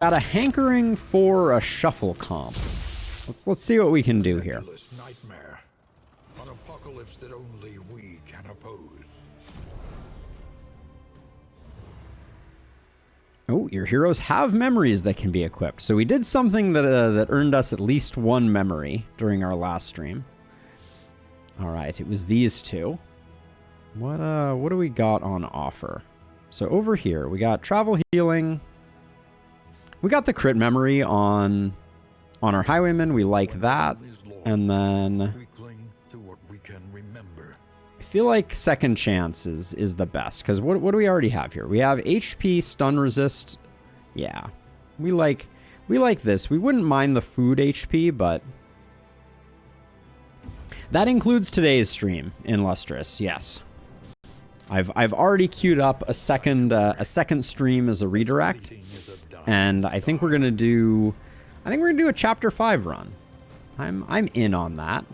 Got a hankering for a shuffle comp. Let's see what we can do here. Nightmare. An apocalypse that only we can oppose. Oh, your heroes have memories that can be equipped. So we did something that that earned us at least one memory during our last stream. All right, it was these two. What do we got on offer? So over here, we got travel healing. We got the crit memory on our highwayman. We like that. And then We cling to what we can remember. I feel like second chance is the best. Because what do we already have here? We have HP, stun resist. Yeah. We like this. We wouldn't mind the food HP, but that includes today's stream in Lustrous, yes. I've already queued up a second stream as a redirect. And I think we're gonna do a chapter 5 run. I'm in on that.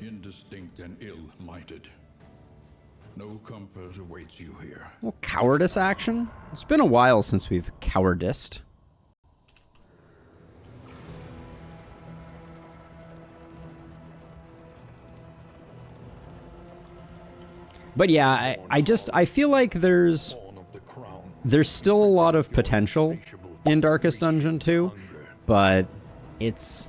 Indistinct and ill-lighted. No comfort awaits you here. Well, cowardice action. It's been a while since we've cowardiced. But yeah, I feel like there's still a lot of potential in Darkest Dungeon 2, but it's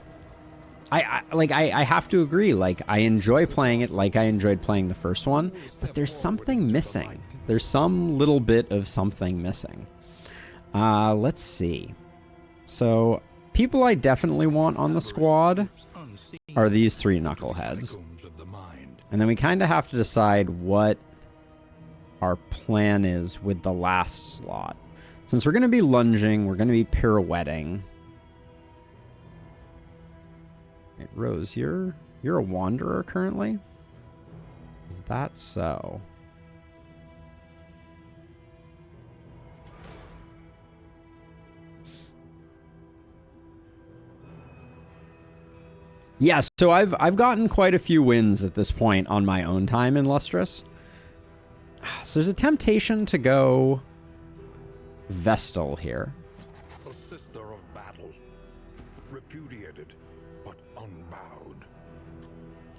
I have to agree, like I enjoy playing it like I enjoyed playing the first one, but there's something missing. There's some little bit of something missing. Let's see. So, people I definitely want on the squad are these three knuckleheads. And then we kind of have to decide what our plan is with the last slot. Since we're going to be lunging, we're going to be pirouetting. Wait, Rose, you're a wanderer currently? Is that so? Yeah, so I've gotten quite a few wins at this point on my own time in Lustrous. So there's a temptation to go Vestal here. A sister of battle, repudiated but unbowed.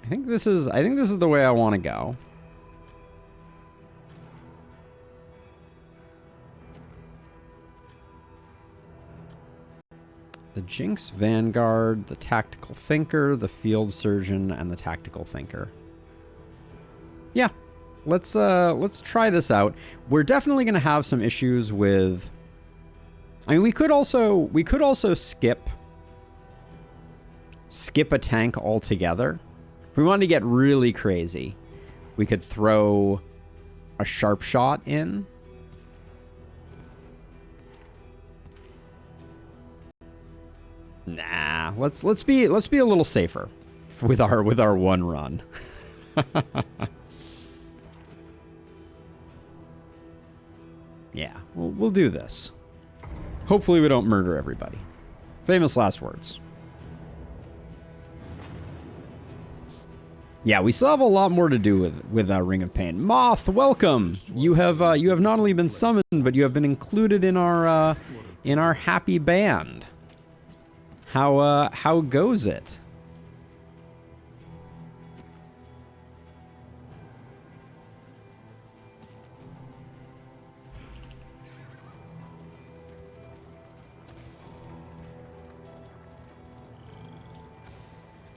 I think this is the way I want to go. The Jinx Vanguard, the Tactical Thinker, the Field Surgeon, and the Tactical Thinker. Yeah, let's try this out. We're definitely gonna have some issues with. I mean, we could also skip a tank altogether. If we wanted to get really crazy, we could throw a sharp shot in. Nah, let's be a little safer with our one run. Yeah, we'll do this. Hopefully we don't murder everybody. Famous last words. Yeah, we still have a lot more to do with Ring of Pain. Moth, welcome. You have not only been summoned, but you have been included in our happy band. How goes it?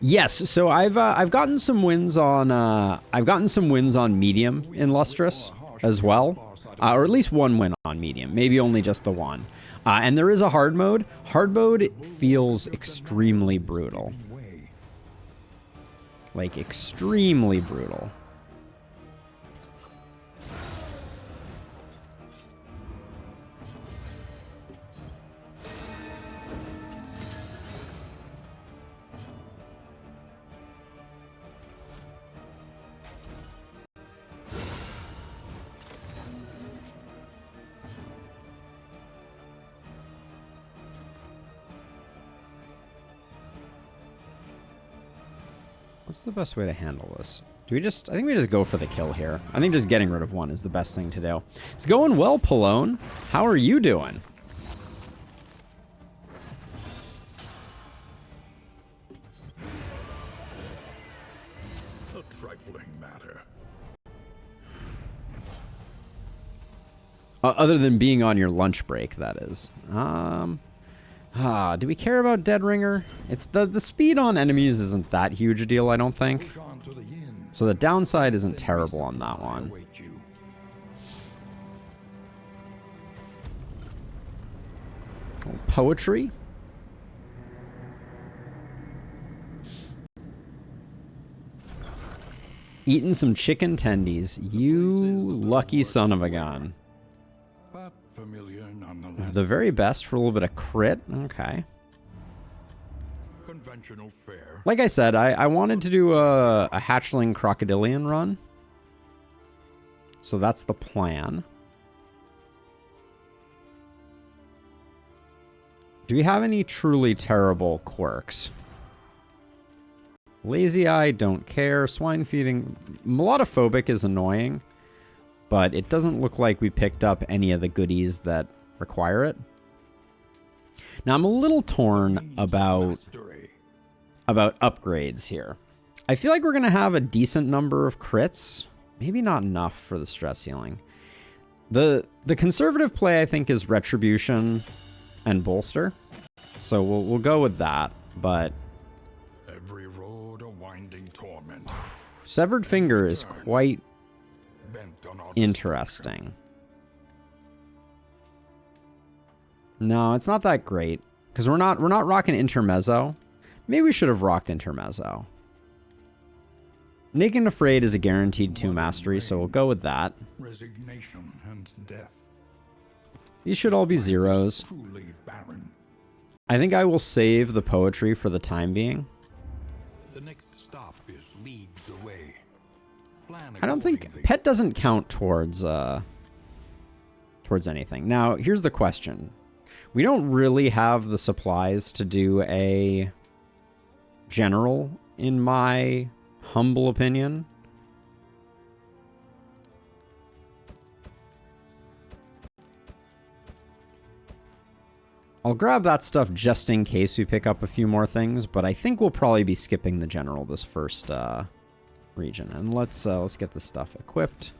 Yes, so I've gotten some wins on medium in Lustrous as well, or at least one win on medium, maybe only just the one. And there is a hard mode. Hard mode feels extremely brutal. Like, extremely brutal. What's the best way to handle this? Do we just... I think we just go for the kill here. I think just getting rid of one is the best thing to do. It's going well, Pallone. How are you doing? A trifling matter. Other than being on your lunch break, that is. Do we care about Dead Ringer? It's the speed on enemies isn't that huge a deal, I don't think. Push on to the inn. So the downside isn't terrible on that one. Await you. Poetry. Eating some chicken tendies. You lucky son of a gun. But familiar nonetheless. The very best for a little bit of crit. Okay. Conventional fare. Like I said, I wanted to do a hatchling crocodilian run. So that's the plan. Do we have any truly terrible quirks? Lazy Eye, don't care. Swine feeding. Melodophobic is annoying, but it doesn't look like we picked up any of the goodies that require it. Now I'm a little torn about upgrades here. I feel like we're going to have a decent number of crits. Maybe not enough for the stress healing. The conservative play, I think, is Retribution and Bolster. So we'll go with that, but... Every road a winding torment. Severed Finger is quite Bent on our interesting. No, it's not that great. Because we're not rocking Intermezzo. Maybe we should have rocked Intermezzo. Naked and Afraid is a guaranteed 2 mastery, so we'll go with that. resignation and death. These should all be zeros. Truly barren. I think I will save the poetry for the time being. The next stop is leagues away. Plan I don't think accordingly. pet doesn't count towards anything. Now, here's the question. We don't really have the supplies to do a general, in my humble opinion. I'll grab that stuff just in case we pick up a few more things, but I think we'll probably be skipping the general this first region. And let's get this stuff equipped.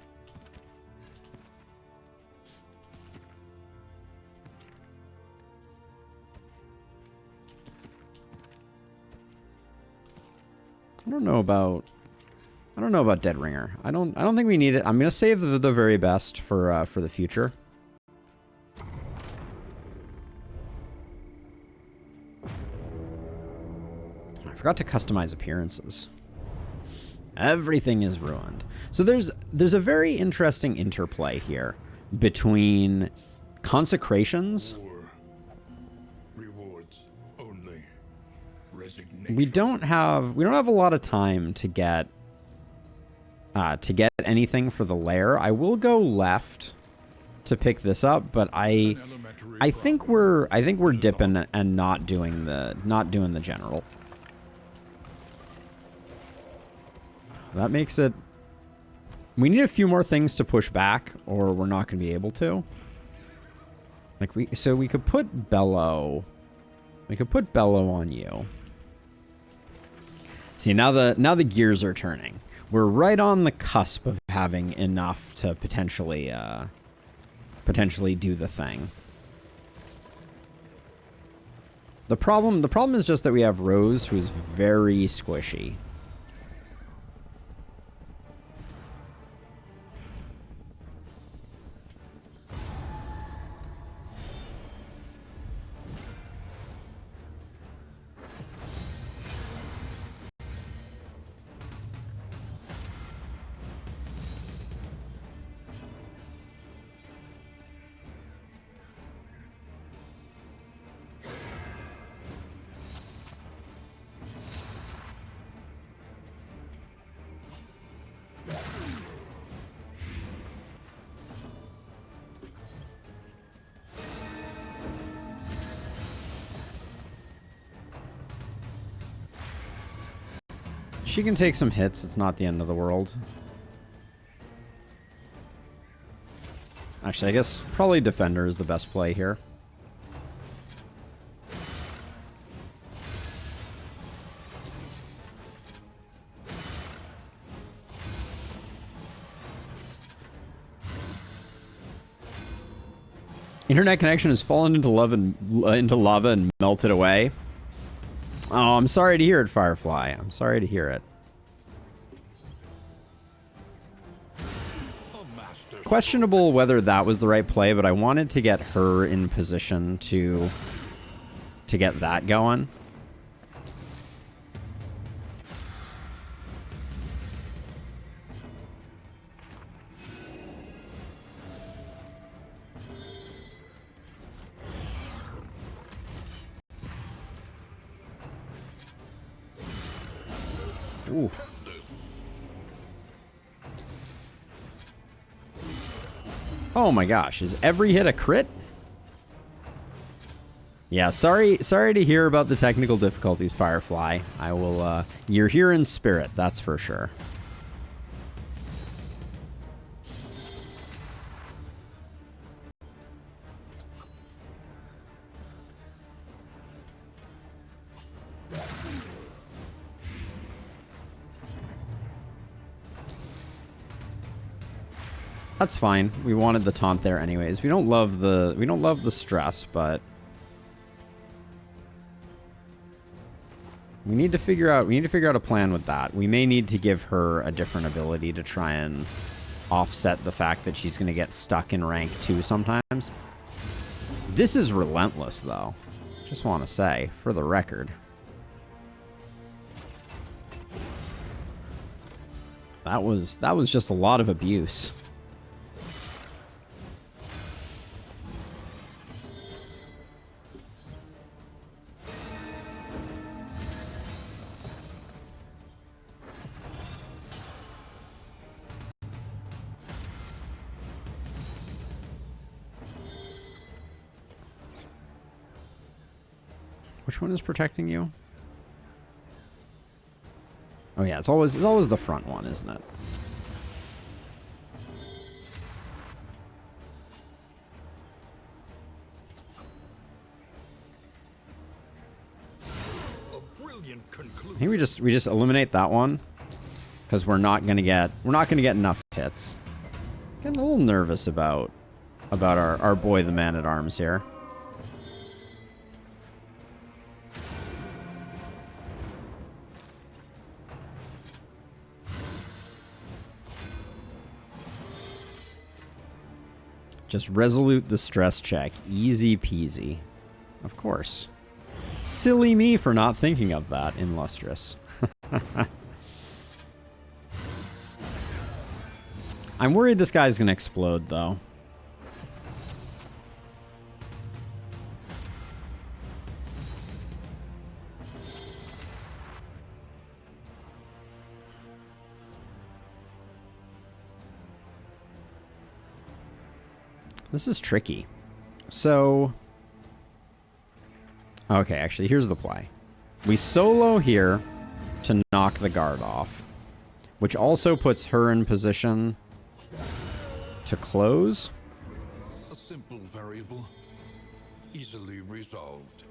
I don't know about Dead Ringer. I don't think we need it. I'm gonna save the very best for the future. I forgot to customize appearances. Everything is ruined. So there's a very interesting interplay here between consecrations. Rewards only. Resignation. We don't have a lot of time to get anything for the lair. I will go left to pick this up, but I think we're dipping and not doing the general. That makes it... We need a few more things to push back, or we're not going to be able to. So we could put Bellow... We could put Bellow on you. See, now the gears are turning. We're right on the cusp of having enough to potentially do the thing. The problem is just that we have Rose, who's very squishy. she can take some hits. It's not the end of the world. Actually, I guess probably Defender is the best play here. Internet connection has fallen into lava and melted away. Oh, I'm sorry to hear it, Firefly. I'm sorry to hear it. Questionable whether that was the right play, but I wanted to get her in position to get that going. Ooh. Oh my gosh, is every hit a crit? Yeah, sorry to hear about the technical difficulties, Firefly. I will, you're here in spirit, that's for sure. That's fine. We wanted the taunt there anyways. We don't love the stress, but we need to figure out a plan with that. We may need to give her a different ability to try and offset the fact that she's going to get stuck in rank 2 sometimes. This is relentless though. Just want to say for the record. That was just a lot of abuse. Which one is protecting you? Oh yeah, it's always the front one, isn't it? I think we just eliminate that one because we're not gonna get enough hits. Getting a little nervous about our boy the Man-at-Arms here. Just resolute the stress check. Easy peasy. Of course. Silly me for not thinking of that in Lustrous. I'm worried this guy's gonna explode, though. This is tricky. So, okay, actually, here's the play. We solo here to knock the guard off, which also puts her in position to close. A simple variable, easily resolved.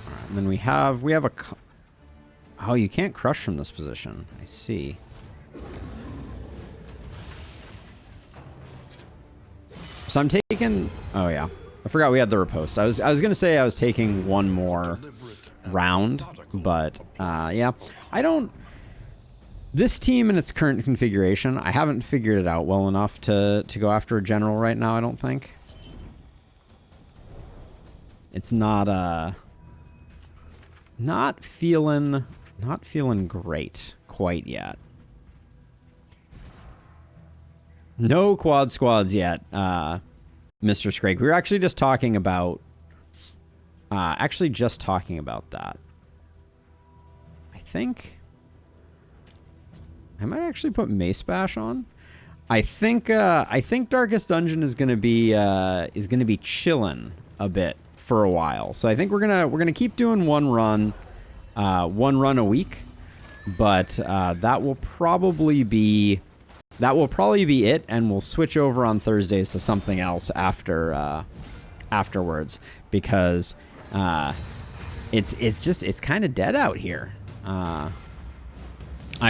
All right, and then we have a. Oh, you can't crush from this position. I see. So I'm taking. Oh yeah, I forgot we had the riposte. I was gonna say I was taking one more round, but yeah, I don't. This team in its current configuration, I haven't figured it out well enough to go after a general right now. I don't think. It's not feeling great quite yet. No quad squads yet, Mr. Scrake. We were actually just talking about that. I think I might actually put Mace Bash on. I think Darkest Dungeon is gonna be chillin' a bit for a while. So I think we're gonna keep doing one run a week, but that will probably be it, and we'll switch over on Thursdays to something else afterwards, because it's kind of dead out here. I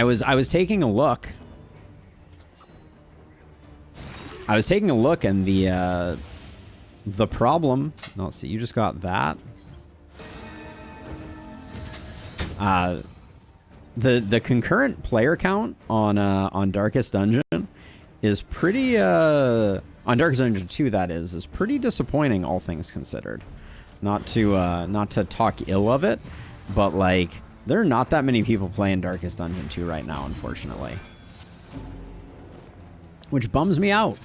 was taking a look. And the problem. No, let's see. You just got that. The concurrent player count on Darkest Dungeon is pretty on Darkest Dungeon 2, that is pretty disappointing, all things considered. Not to talk ill of it, but like there are not that many people playing Darkest Dungeon 2 right now, unfortunately, which bums me out,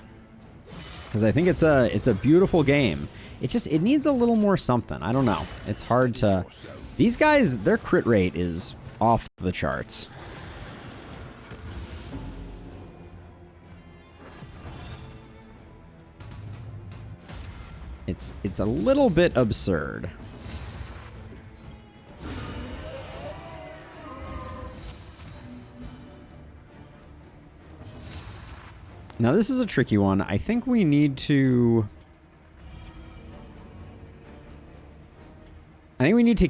because I think it's a beautiful game. It needs a little more something. I don't know. It's hard to. These guys, their crit rate is off the charts. It's a little bit absurd. Now this is a tricky one. I think we need to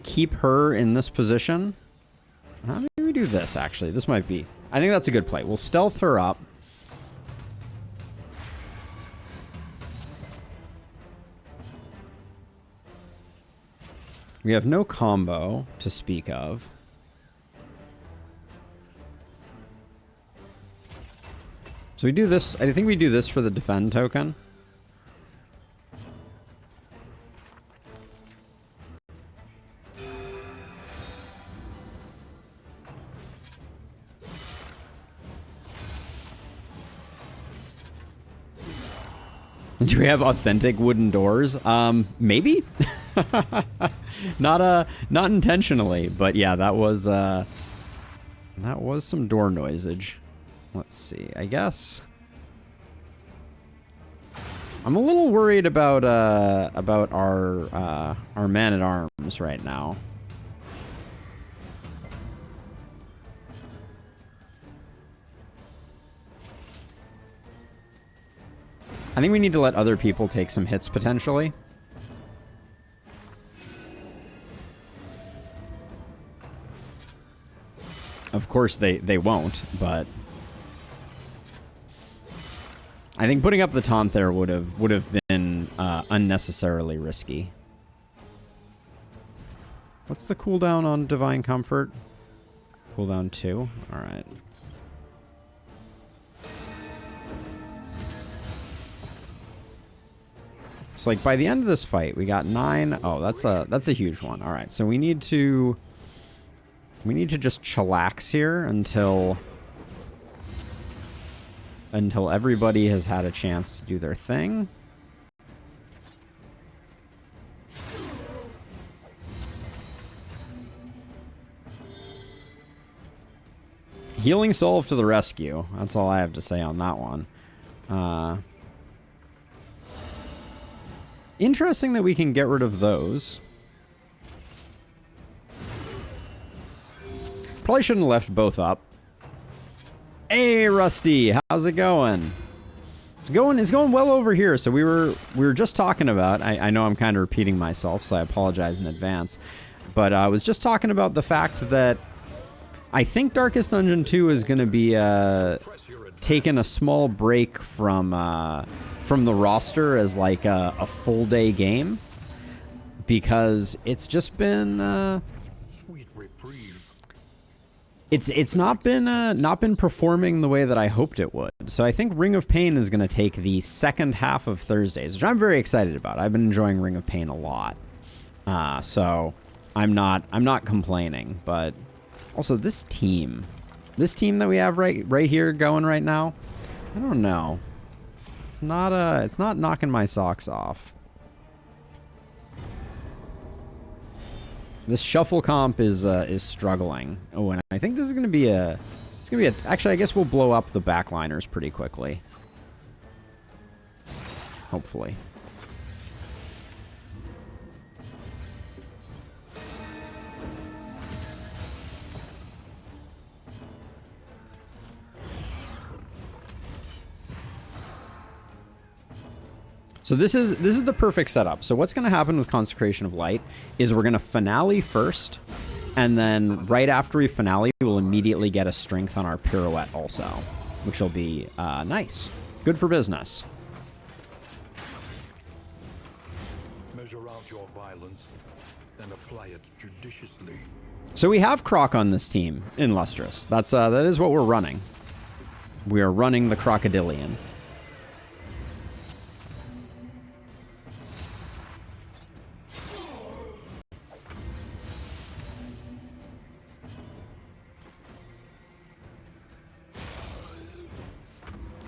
keep her in this position. How do we do this, actually? This might be. I think that's a good play. We'll stealth her up. We have no combo to speak of. So we do this. I think we do this for the defend token. Do we have authentic wooden doors? Maybe. Not intentionally, but yeah, that was some door noisage. Let's see. I guess I'm a little worried about our man at arms right now. I think we need to let other people take some hits potentially. Of course they won't, but I think putting up the taunt there would have been unnecessarily risky. What's the cooldown on Divine Comfort? Cooldown 2. All right. So like by the end of this fight, we got 9. Oh, that's a huge one. All right, so we need to just chillax here until everybody has had a chance to do their thing. Healing Solve to the rescue. That's all I have to say on that one. Interesting that we can get rid of those. Probably shouldn't have left both up. Hey, Rusty, how's it going? It's going well over here. So we were just talking about. I know I'm kind of repeating myself, so I apologize in advance. But I was just talking about the fact that I think Darkest Dungeon 2 is going to be taking a small break from the roster as like a full day game, because it's just been it's not been performing the way that I hoped it would. So I think Ring of Pain is going to take the second half of Thursdays, which I'm very excited about. I've been enjoying Ring of Pain a lot, so I'm not complaining. But also this team that we have right here going right now, I don't know. It's not knocking my socks off. This shuffle comp is struggling. Oh, and I think this is gonna be actually, I guess we'll blow up the backliners pretty quickly. Hopefully. So this is the perfect setup. So what's going to happen with Consecration of Light is we're going to finale first, and then right after we finale, we'll immediately get a strength on our pirouette also, which will be nice. Good for business. Measure out your violence and apply it judiciously. So we have Croc on this team in Lustrous. That is what we're running. We are running the Crocodilian.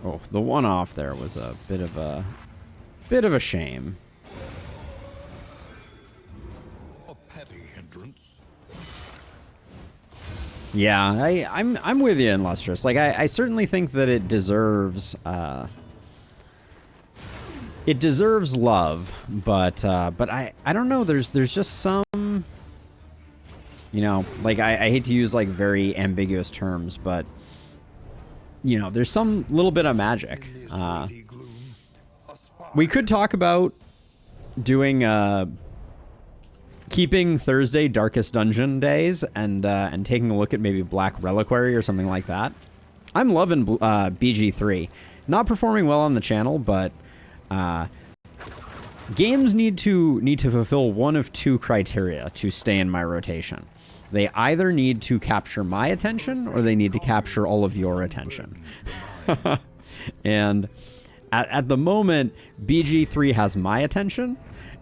Oh, the one off there was a bit of a shame. A petty hindrance. Yeah, I'm with you in Lustrous. Like I certainly think that it deserves love, but I don't know. There's just some, you know, like I hate to use like very ambiguous terms, but you know, there's some little bit of magic. We could talk about doing keeping Thursday Darkest Dungeon days and taking a look at maybe Black Reliquary or something like that. I'm loving BG3. Not performing well on the channel, but games need to fulfill one of two criteria to stay in my rotation. They either need to capture my attention or they need to capture all of your attention. And at the moment, BG3 has my attention,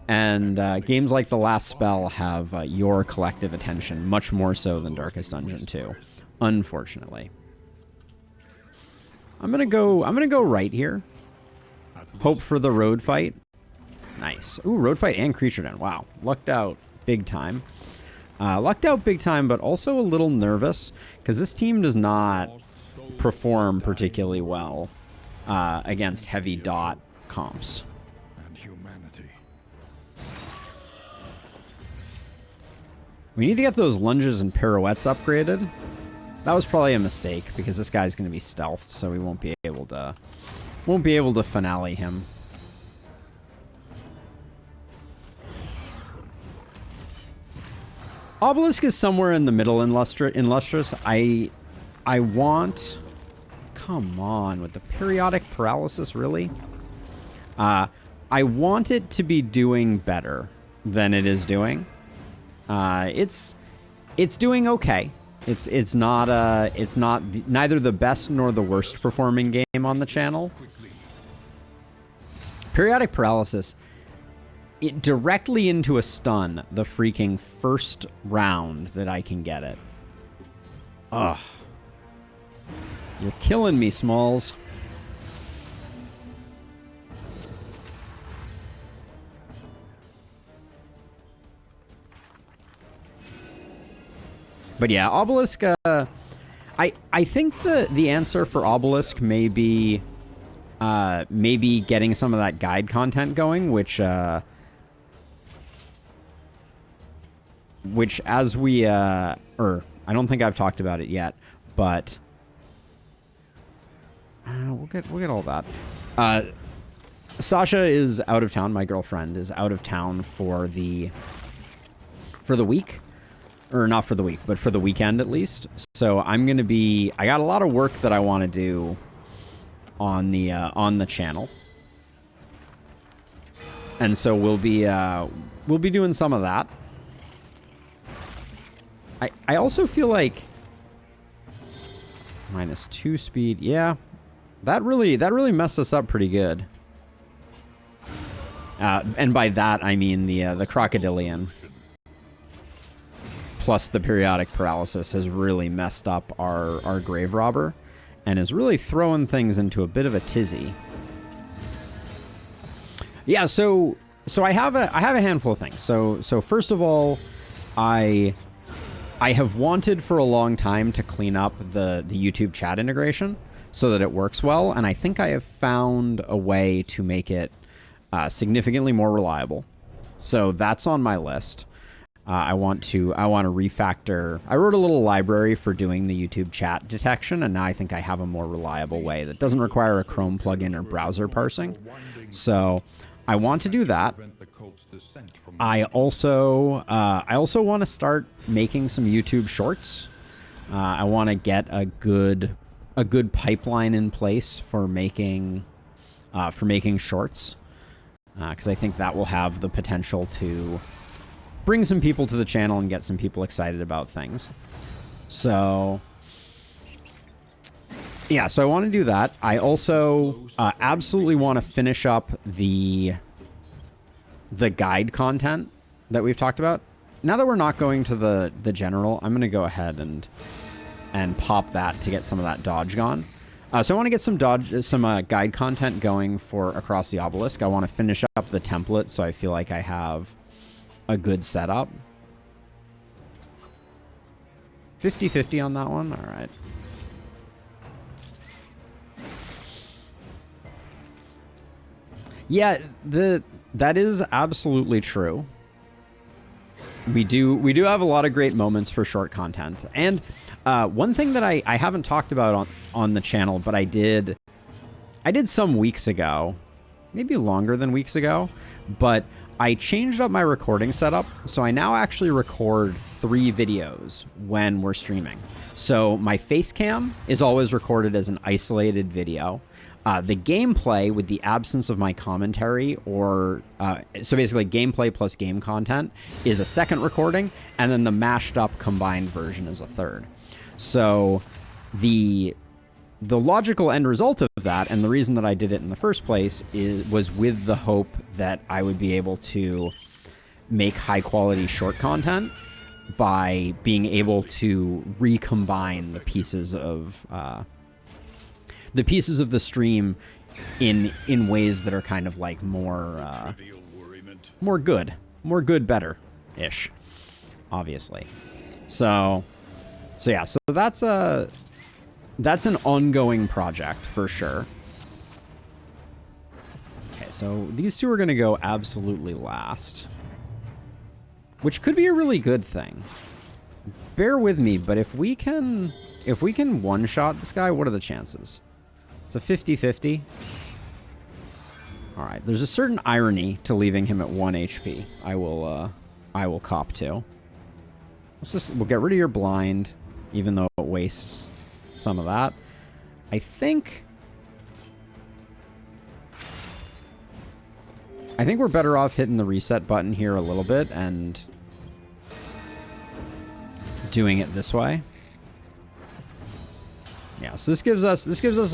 and games like The Last Spell have your collective attention, much more so than Darkest Dungeon 2, unfortunately. I'm gonna go right here. Hope for the road fight. Nice. Ooh, road fight and creature den. Wow, lucked out big time. Lucked out big time, but also a little nervous because this team does not perform particularly well against heavy dot comps. And humanity. We need to get those lunges and pirouettes upgraded. That was probably a mistake because this guy's going to be stealthed, so we won't be able to finale him. Obelisk is somewhere in the middle in Lustrous. I want... Come on, with the periodic paralysis, really? I want it to be doing better than it is doing. It's doing okay. It's not neither the best nor the worst performing game on the channel. Periodic paralysis, it directly into a stun the freaking first round that I can get it. Ugh. You're killing me, Smalls. But yeah, Obelisk, I think the answer for Obelisk may be maybe getting some of that guide content going, which as we I don't think I've talked about it yet, but we'll get all that. Sasha is out of town. My girlfriend is out of town for the week. Or not for the week, but for the weekend at least. So I'm going to be... I got a lot of work that I want to do on the channel. And so we'll be doing some of that. I also feel like... -2 speed. Yeah. That really messed us up pretty good. And by that, I mean the Crocodilian. Plus the periodic paralysis has really messed up our Grave Robber and is really throwing things into a bit of a tizzy. Yeah, so I have a handful of things. So first of all, I have wanted for a long time to clean up the YouTube chat integration so that it works well, and I think I have found a way to make it significantly more reliable. So that's on my list. I want to refactor. I wrote a little library for doing the YouTube chat detection, and now I think I have a more reliable way that doesn't require a Chrome plugin or browser parsing. So I want to do that. Prevent the cult's descent from I also want to start making some YouTube shorts. I want to get a good pipeline in place for making shorts, because I think that will have the potential to bring some people to the channel and get some people excited about things. So yeah, so I want to do that. I also absolutely want to finish up the guide content that we've talked about. Now that we're not going to the general, I'm going to go ahead and pop that to get some of that dodge gone. So I want to get some guide content going for Across the Obelisk. I want to finish up the template so I feel like I have a good setup. 50-50 on that one. All right. Yeah, that is absolutely true. We do have a lot of great moments for short content. And one thing that I haven't talked about on the channel, but I did some weeks ago, maybe longer than weeks ago, but I changed up my recording setup. So I now actually record 3 videos when we're streaming. So my face cam is always recorded as an isolated video. The gameplay with the absence of my commentary, or so basically gameplay plus game content, is a second recording, and then the mashed up combined version is a third. So the logical end result of that, and the reason that I did it in the first place, was with the hope that I would be able to make high quality short content by being able to recombine the pieces of the stream in ways that are kind of like more good, better-ish, obviously. So yeah, so that's an ongoing project for sure. Okay, so these two are going to go absolutely last, which could be a really good thing. Bear with me, but if we can one-shot this guy, what are the chances? It's a 50-50. All right, there's a certain irony to leaving him at 1 HP. I will cop to. We'll get rid of your blind, even though it wastes some of that. I think we're better off hitting the reset button here a little bit and doing it this way. Yeah, so this gives us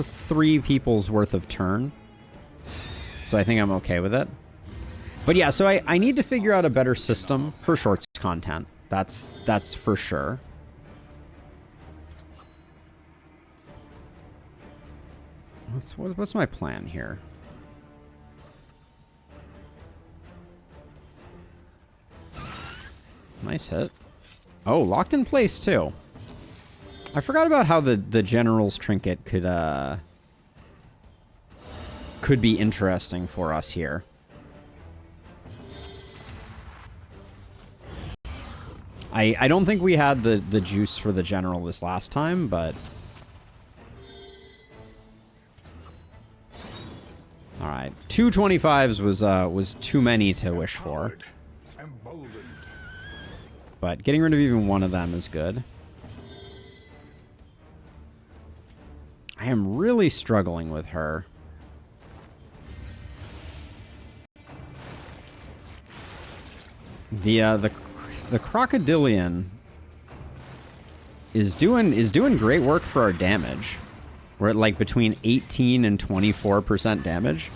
3 people's worth of turn. So I think I'm okay with it. But yeah, so I need to figure out a better system for shorts content. That's for sure. What's my plan here? Nice hit. Oh, locked in place too. I forgot about how the General's Trinket could be interesting for us here. I don't think we had the juice for the General this last time, but all right, 2 25s was too many to wish for. But getting rid of even one of them is good. I am really struggling with her. The Crocodilian is doing great work for our damage. We're at like between 18 and 24% damage.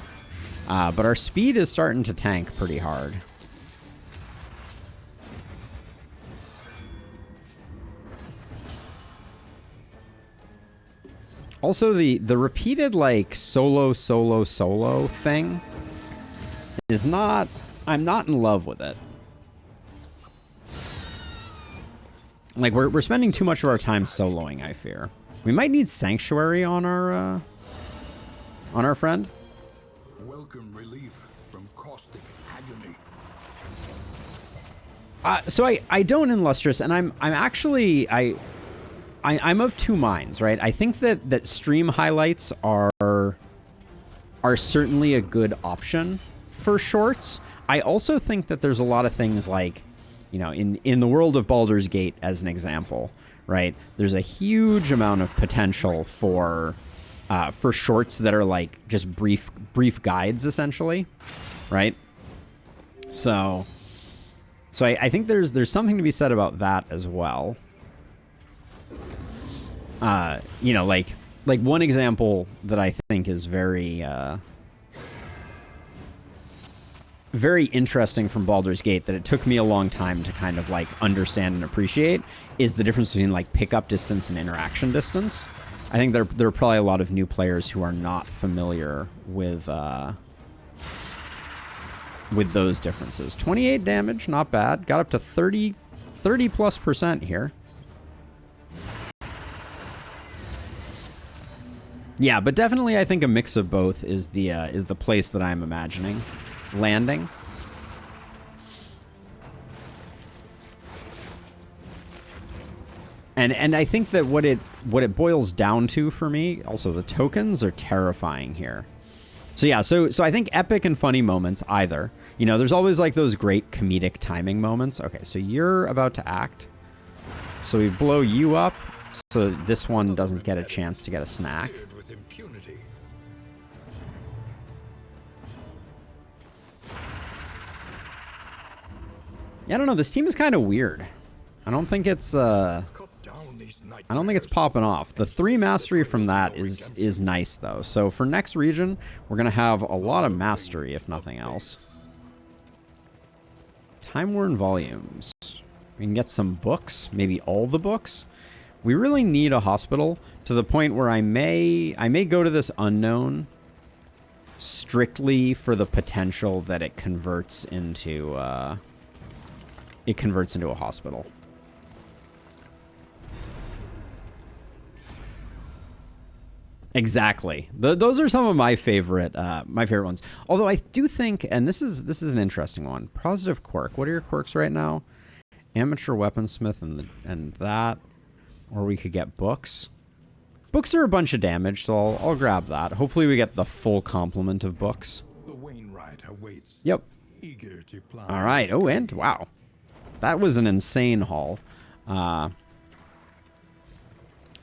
But our speed is starting to tank pretty hard. Also, the repeated, like, solo thing is not... I'm not in love with it. Like, we're spending too much of our time soloing, I fear. We might need Sanctuary on our friend. Welcome relief from caustic agony. So I don't in Lustrous, and I'm actually... I'm of two minds, right? I think that stream highlights are certainly a good option for shorts. I also think that there's a lot of things like, you know, in the world of Baldur's Gate, as an example, right? There's a huge amount of potential for shorts that are like just brief guides, essentially, right? So I think there's something to be said about that as well. You know, like one example that I think is very very interesting from Baldur's Gate that it took me a long time to kind of like understand and appreciate is the difference between like pickup distance and interaction distance. I think there are probably a lot of new players who are not familiar with those differences. 28 damage, not bad. Got up to 30+% here. Yeah, but definitely I think a mix of both is the place that I'm imagining landing. And I think that what it boils down to for me, also the tokens are terrifying here. So yeah, so I think epic and funny moments either. You know, there's always like those great comedic timing moments. Okay, so you're about to act. So we blow you up so this one doesn't get a chance to get a snack. Yeah, I don't know. This team is kind of weird. I don't think it's popping off. The 3 mastery from that is nice though. So for next region, we're gonna have a lot of mastery, if nothing else. Time Worn volumes. We can get some books, maybe all the books. We really need a hospital to the point where I may go to this unknown strictly for the potential that it converts into a hospital. Exactly. Those are some of my favorite ones. Although I do think, and this is an interesting one. Positive quirk. What are your quirks right now? Amateur weaponsmith and that, or we could get books. Books are a bunch of damage, so I'll grab that. Hopefully we get the full complement of books. The Wainwright awaits. Yep. Eager to plow. All right. Oh, and wow, that was an insane haul.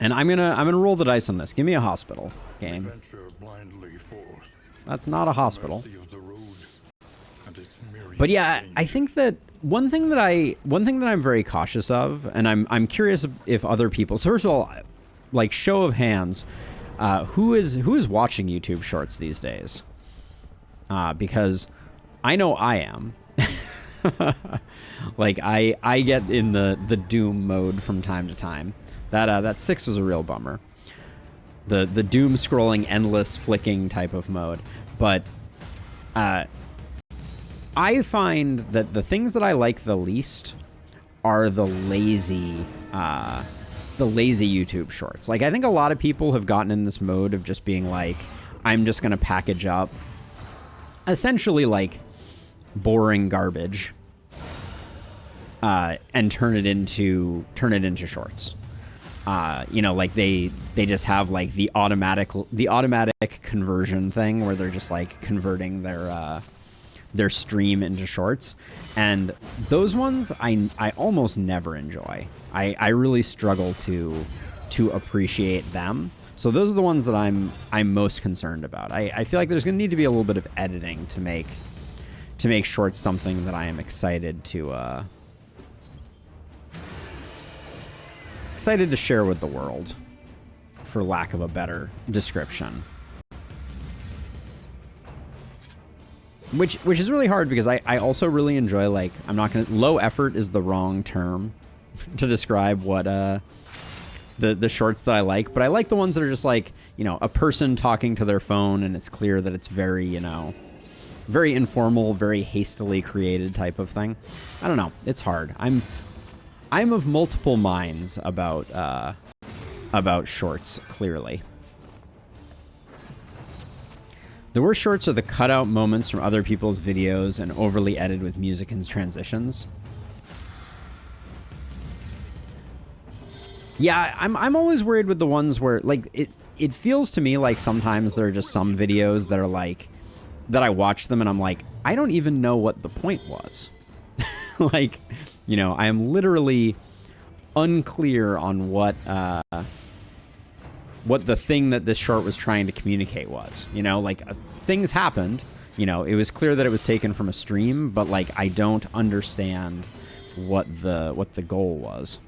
And I'm gonna roll the dice on this. Give me a hospital game. That's not a hospital. But yeah, I think that one thing that I'm very cautious of, and I'm curious if other people. So first of all, like show of hands, who is watching YouTube Shorts these days? Because I know I am. Like I get in the doom mode from time to time. That 6 was a real bummer. The doom scrolling, endless flicking type of mode. But I find that the things that I like the least are the lazy YouTube Shorts. Like I think a lot of people have gotten in this mode of just being like, I'm just gonna package up essentially like boring garbage and turn it into shorts. You know, like they just have like the automatic conversion thing where they're just like converting their stream into shorts, and those ones I almost never enjoy. I really struggle to appreciate them. So those are the ones that I'm most concerned about. I feel like there's going to need to be a little bit of editing to make shorts something that I am excited to share with the world, for lack of a better description. Which is really hard because I also really enjoy, like, low effort is the wrong term to describe what the shorts that I like, but I like the ones that are just like, you know, a person talking to their phone and it's clear that it's very, you know, very informal, very hastily created type of thing. I don't know. It's hard. I'm of multiple minds about shorts, clearly. The worst shorts are the cutout moments from other people's videos and overly edited with music and transitions. Yeah, I'm always worried with the ones where, like, it feels to me like sometimes there are just some videos that are like, that I watch them and I'm like, I don't even know what the point was. Like, you know, I am literally unclear on what the thing that this short was trying to communicate was. You know, like things happened. You know, it was clear that it was taken from a stream, but like I don't understand what the goal was.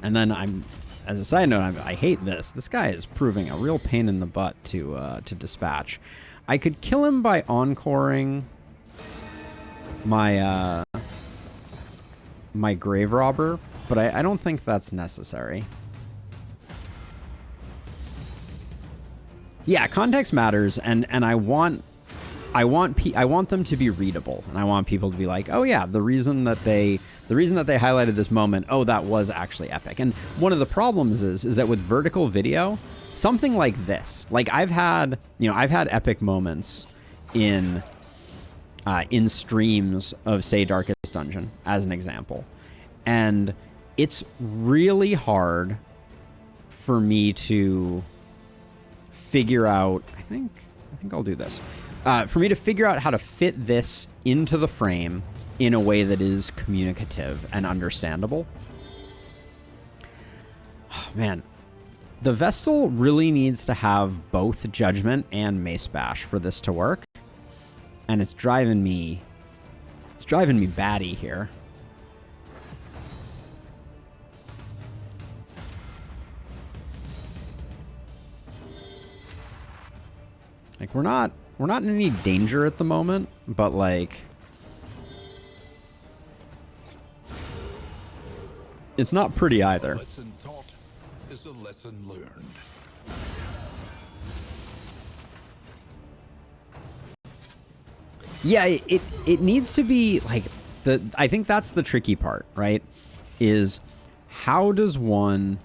And then as a side note, I hate this. This guy is proving a real pain in the butt to dispatch. I could kill him by encoring my my grave robber, but I don't think that's necessary. Yeah, context matters, and I want them to be readable, and I want people to be like, oh yeah, the reason that they highlighted this moment, oh, that was actually epic. And one of the problems is that with vertical video, something like this, like I've had epic moments in streams of, say, Darkest Dungeon, as an example. And it's really hard for me to figure out, I think I'll do this. For me to figure out how to fit this into the frame in a way that is communicative and understandable. Oh, man, the Vestal really needs to have both Judgment and Mace Bash for this to work. And it's driving me batty here. Like we're not in any danger at the moment, but like it's not pretty either. A lesson taught is a lesson learned. Yeah, it needs to be like I think that's the tricky part, right? Is how does one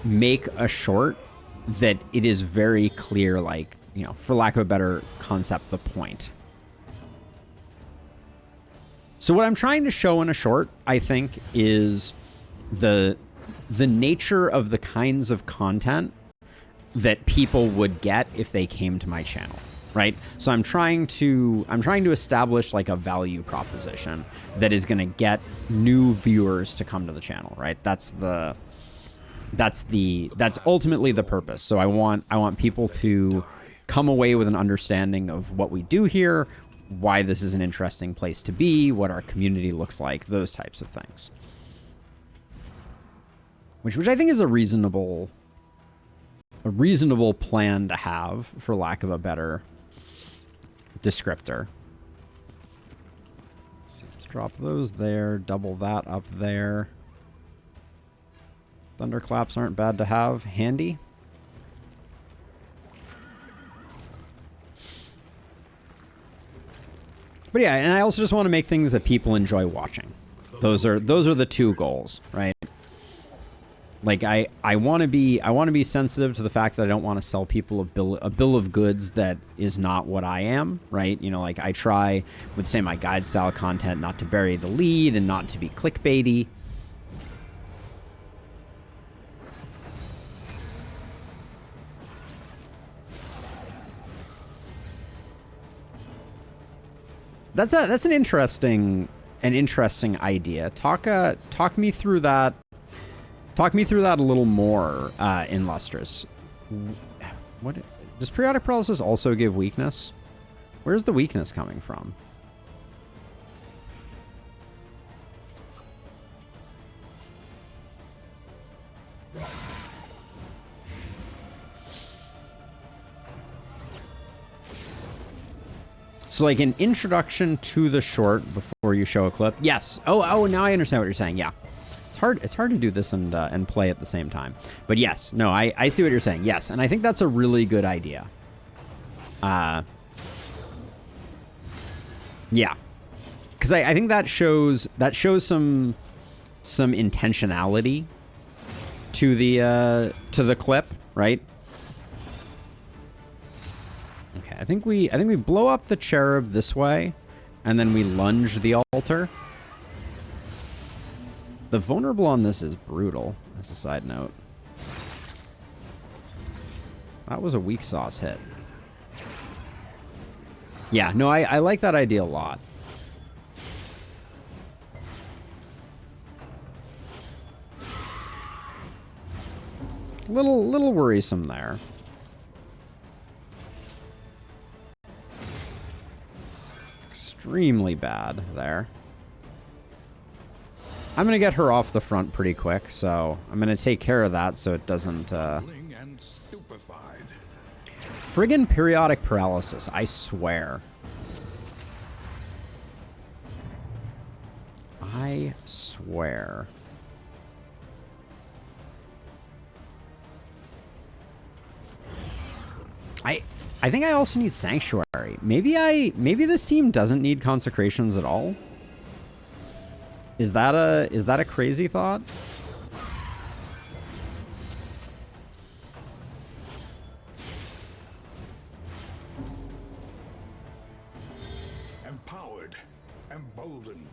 make a short that it is very clear, like, you know, for lack of a better concept, the point. So what I'm trying to show in a short, I think, is the nature of the kinds of content that people would get if they came to my channel, right? So I'm trying to establish like a value proposition that is going to get new viewers to come to the channel, right? That's ultimately the purpose. So I want people to come away with an understanding of what we do here, why this is an interesting place to be, what our community looks like, those types of things. Which I think is a reasonable plan to have, for lack of a better descriptor. Let's see, let's drop those there, double that up there. Thunderclaps aren't bad to have handy. But yeah, and I also just want to make things that people enjoy watching. Those are the two goals, right? Like I want to be sensitive to the fact that I don't want to sell people a bill of goods that is not what I am, right? You know, like I try with, say, my guide style content not to bury the lead and not to be clickbaity. That's an interesting idea. Talk me through that. Talk me through that a little more, in Lustrous. What does periodic paralysis also give weakness? Where's the weakness coming from? So like an introduction to the short before you show a clip. Yes. Oh, now I understand what you're saying. Yeah. It's hard to do this and play at the same time. But yes, no, I see what you're saying. Yes, and I think that's a really good idea. Yeah. Because I think that shows some intentionality to the clip, right? Okay, I think we blow up the cherub this way, and then we lunge the altar. The vulnerable on this is brutal, as a side note. That was a weak sauce hit. Yeah, no, I like that idea a lot. Little worrisome there. Extremely bad there. I'm gonna get her off the front pretty quick, so I'm gonna take care of that so it doesn't, friggin' periodic paralysis, I swear. I swear. I think I also need Sanctuary. Maybe this team doesn't need consecrations at all. Is that a crazy thought? Empowered, emboldened.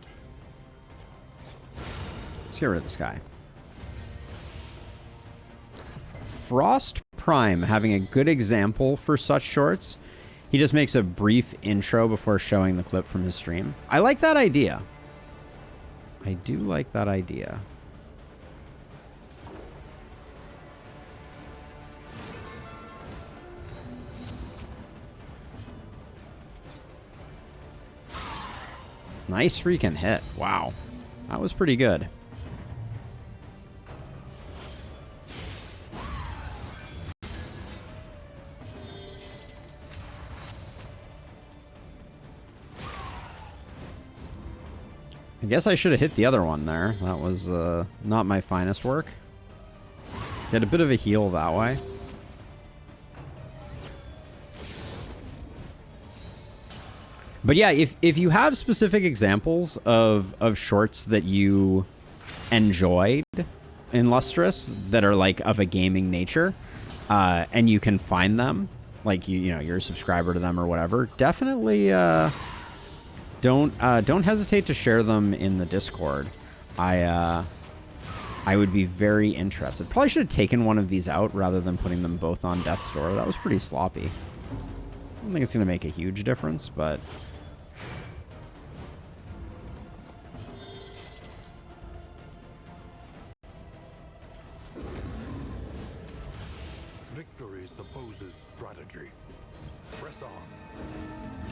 Let's get rid of this guy. Frost Prime having a good example for such shorts. He just makes a brief intro before showing the clip from his stream. I like that idea. I do like that idea. Nice freaking hit. Wow. That was pretty good. I guess I should have hit the other one there. That was not my finest work. Get a bit of a heal that way. But yeah, if you have specific examples of shorts that you enjoyed in Lustrous that are like of a gaming nature, and you can find them, like you know you're a subscriber to them or whatever, definitely don't hesitate to share them in the Discord. I would be very interested. Probably should have taken one of these out rather than putting them both on Death's Door. That was pretty sloppy. I don't think it's gonna make a huge difference, but. Victory supposes strategy. Press on.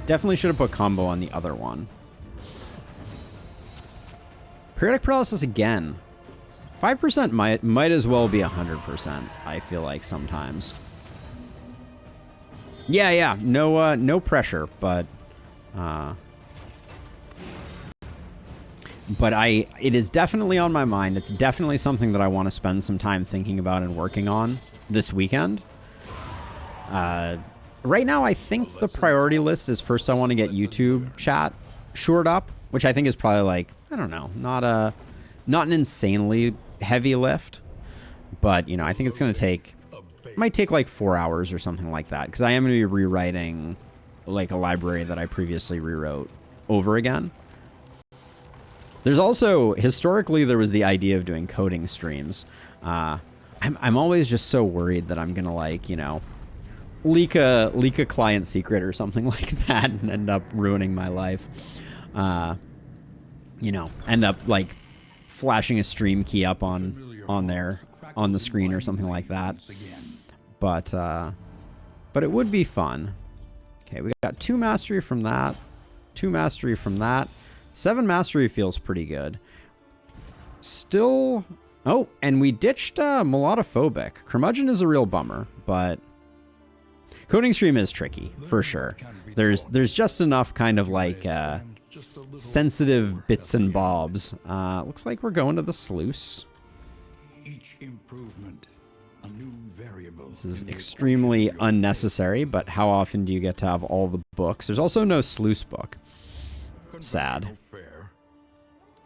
Definitely should have put combo on the other one. Periodic paralysis again. 5% might as well be 100%, I feel like sometimes. Yeah. No pressure, but it is definitely on my mind. It's definitely something that I want to spend some time thinking about and working on this weekend. Right now, I think the priority list is first I want to get YouTube chat shored up, which I think is probably like, I don't know, not an insanely heavy lift, but you know, I think it's going to take, might take like 4 hours or something like that, because I am going to be rewriting like a library that I previously rewrote over again. There's also, historically, there was the idea of doing coding streams. I'm always just so worried that I'm going to like, you know, leak a client secret or something like that and end up ruining my life. You know, end up like flashing a stream key up on the screen or something like that. But it would be fun. Okay, we got 2 mastery from that, 2 mastery from that. 7 mastery feels pretty good. Still, oh, and we ditched melodophobic. Curmudgeon is a real bummer, but coding stream is tricky for sure. There's just enough kind of like sensitive bits and bobs. Looks like we're going to the sluice. Each improvement, a new variable. This is extremely unnecessary, but how often do you get to have all the books? There's also no sluice book. Sad. Fair,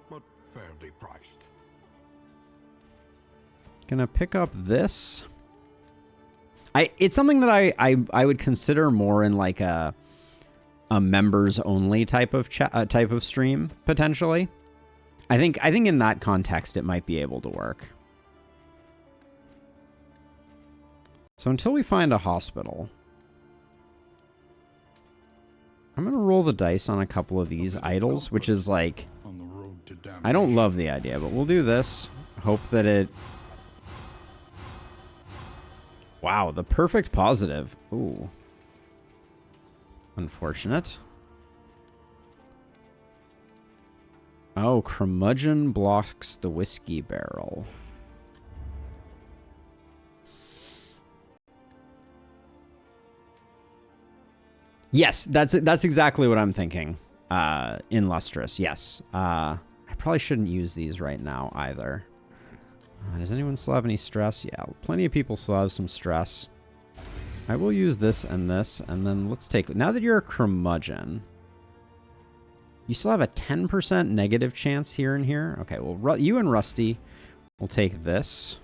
but fairly priced. Gonna pick up this. It's something that I would consider more in like a members only type of stream potentially. I think in that context it might be able to work. So until we find a hospital, I'm going to roll the dice on a couple of these idols, which is like... On the road to I don't love the idea, but we'll do this. Hope that it... Wow, the perfect positive. Ooh. Unfortunate. Oh, curmudgeon blocks the whiskey barrel. Yes, that's exactly what I'm thinking. In Lustrous, yes. I probably shouldn't use these right now either. Does anyone still have any stress? Yeah, plenty of people still have some stress. I will use this, and then let's take... Now that you're a curmudgeon, you still have a 10% negative chance here and here. Okay, well, you and Rusty will take this.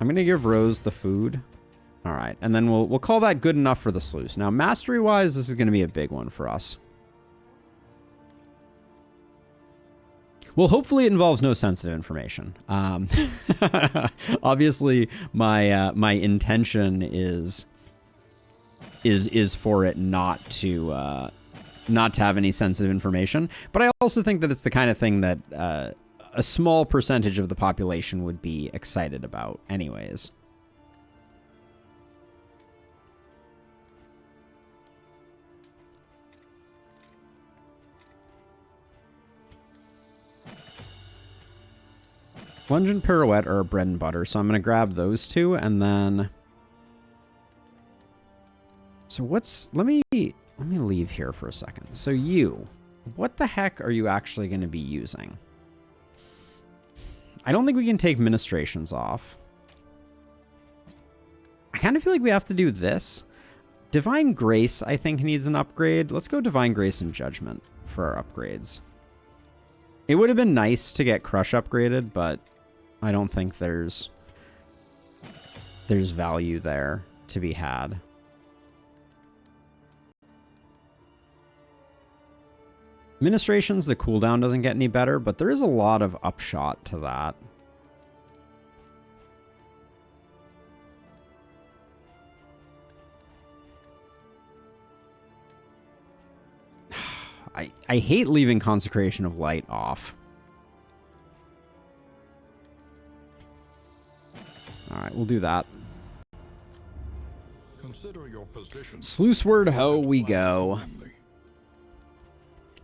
I'm going to give Rose the food. All right, and then we'll call that good enough for the sluice. Now, mastery-wise, this is going to be a big one for us. Well, hopefully it involves no sensitive information. Obviously, my intention is for it not to have any sensitive information. But I also think that it's the kind of thing that a small percentage of the population would be excited about anyways. Lunge and pirouette are bread and butter, so I'm going to grab those two, and then... So let me leave here for a second. So what the heck are you actually going to be using? I don't think we can take ministrations off. I kind of feel like we have to do this. Divine Grace, I think, needs an upgrade. Let's go Divine Grace and Judgment for our upgrades. It would have been nice to get Crush upgraded, but I don't think there's value there to be had. Ministrations, the cooldown doesn't get any better, but there is a lot of upshot to that. I hate leaving Consecration of Light off. All right, we'll do that. Consider your position. Sluiceward Ho we go.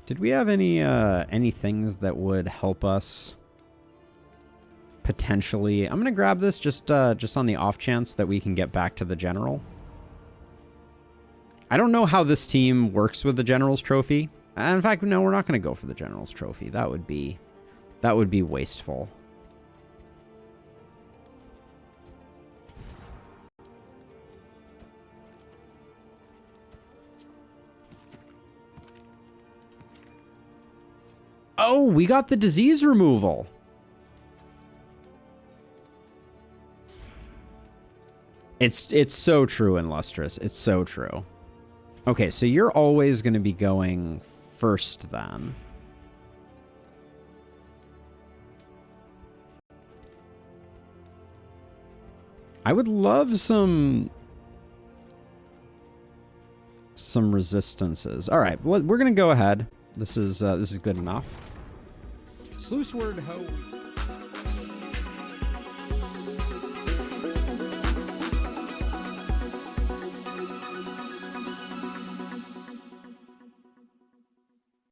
Did we have any things that would help us potentially? I'm gonna grab this just on the off chance that we can get back to the general. I don't know how this team works with the general's trophy. In fact, no, we're not gonna go for the general's trophy. That would be wasteful. Oh, we got the disease removal. It's so true in Lustrous. It's so true. Okay, so you're always going to be going first then. I would love some resistances. All right, we're going to go ahead. This is good enough. Sluiceward Ho.